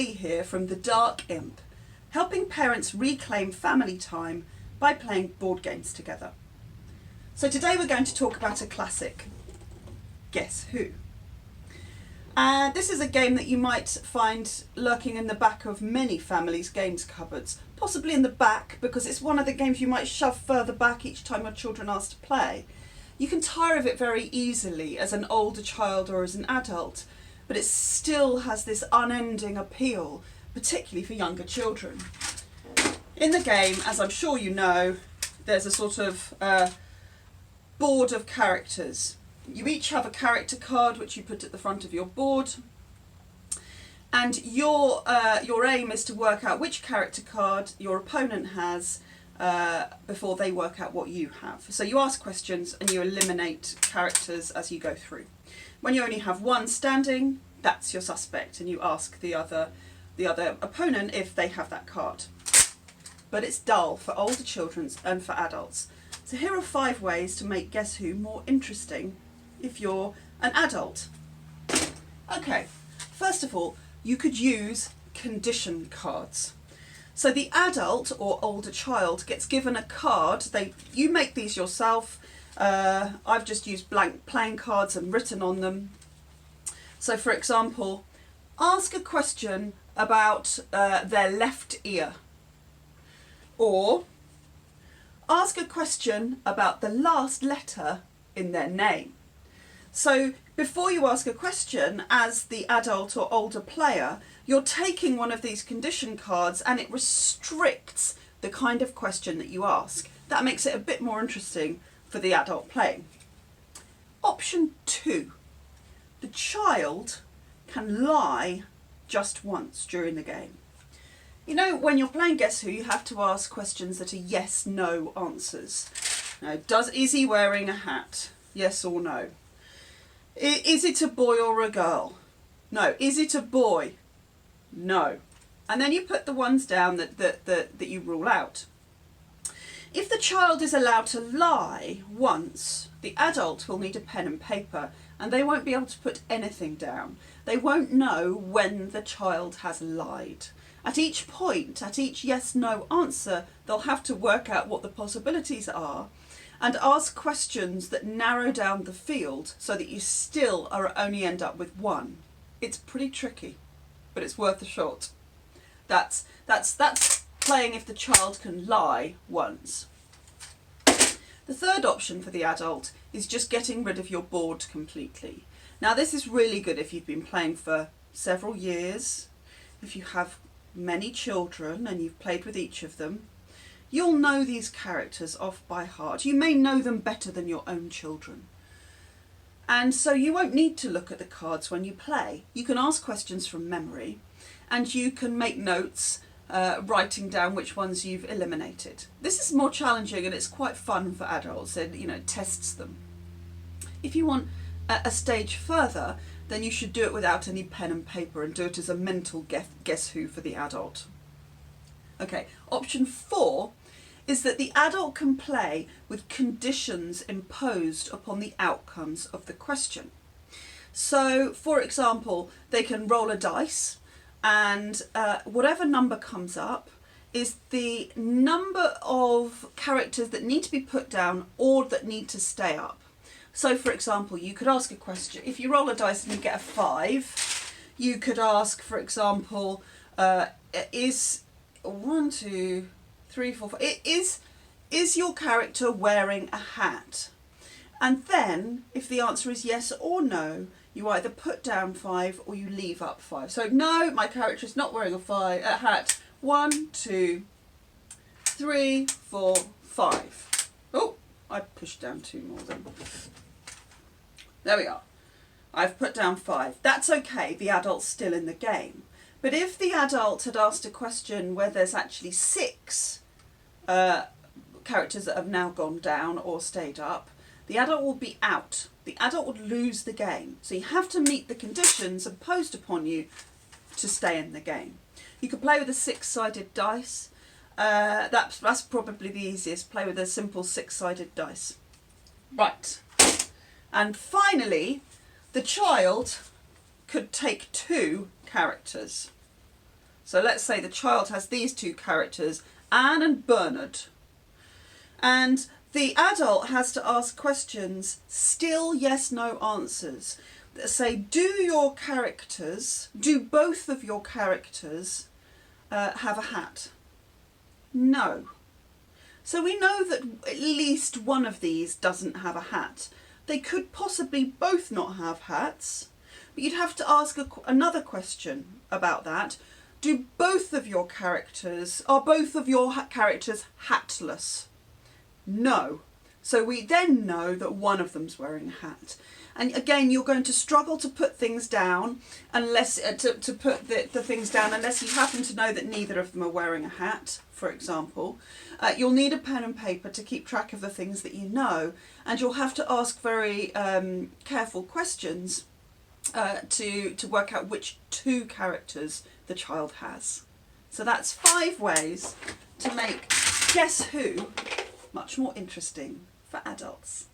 Ellie here from the Dark Imp, helping parents reclaim family time by playing board games together. So today we're going to talk about a classic, Guess Who? This is a game that you might find lurking in the back of many families' games cupboards, possibly in the back because it's one of the games you might shove further back each time your children ask to play. You can tire of it very easily as an older child or as an adult, but it still has this unending appeal, particularly for younger children. In the game, as I'm sure you know, there's a sort of board of characters. You each have a character card which you put at the front of your board, and your aim is to work out which character card your opponent has before they work out what you have. So you ask questions and you eliminate characters as you go through. When you only have one standing, that's your suspect, and you ask the other opponent if they have that card. But it's dull for older children and for adults. So here are 5 ways to make Guess Who more interesting if you're an adult. Okay, first of all, you could use condition cards. So the adult or older child gets given a card. You make these yourself. I've just used blank playing cards and written on them. So for example, ask a question about their left ear, or ask a question about the last letter in their name. So before you ask a question, as the adult or older player, you're taking one of these condition cards and it restricts the kind of question that you ask. That makes it a bit more interesting for the adult playing. Option 2. The child can lie just once during the game. You know, when you're playing Guess Who, you have to ask questions that are yes/no answers. Now, is he wearing a hat? Yes or no? Is it a boy or a girl? No. Is it a boy? No. And then you put the ones down that you rule out. If the child is allowed to lie once, the adult will need a pen and paper, and they won't be able to put anything down. They won't know when the child has lied. At each point, at each yes/no answer, they'll have to work out what the possibilities are and ask questions that narrow down the field so that you still only end up with one. It's pretty tricky, but it's worth a shot. That's playing if the child can lie once. The third option for the adult is just getting rid of your board completely. Now this is really good if you've been playing for several years, if you have many children and you've played with each of them. You'll know these characters off by heart. You may know them better than your own children. And so you won't need to look at the cards when you play. You can ask questions from memory and you can make notes writing down which ones you've eliminated. This is more challenging and it's quite fun for adults. It tests them. If you want a stage further, then you should do it without any pen and paper and do it as a mental Guess Who for the adult. Okay, option 4 is that the adult can play with conditions imposed upon the outcomes of the question. So, for example, they can roll a dice and whatever number comes up is the number of characters that need to be put down or that need to stay up. So, for example, you could ask a question. If you roll a dice and you get a 5, you could ask, for example, is 1, 2, 3, 4, 5. Is your character wearing a hat? And then, if the answer is yes or no, you either put down 5 or you leave up 5. So, no, my character is not wearing a hat. 1, 2, 3, 4, 5. Oh, I pushed down 2 more then. There we are. I've put down 5. That's okay, the adult's still in the game. But if the adult had asked a question where there's actually 6 characters that have now gone down or stayed up, the adult will be out. The adult would lose the game. So you have to meet the conditions imposed upon you to stay in the game. You could play with a 6-sided dice. That's probably the easiest. Play with a simple 6-sided dice. Right. And finally, the child could take 2 characters. So let's say the child has these two characters, Anne and Bernard. And the adult has to ask questions, still yes, no answers. That say, do both of your characters have a hat? No. So we know that at least one of these doesn't have a hat. They could possibly both not have hats, but you'd have to ask another question about that. Are both of your characters hatless? No. So we then know that one of them's wearing a hat. And again, you're going to struggle to put things down unless to put the things down unless you happen to know that neither of them are wearing a hat, for example. You'll need a pen and paper to keep track of the things that you know, and you'll have to ask very careful questions to work out which two characters the child has. So that's 5 ways to make Guess Who much more interesting for adults.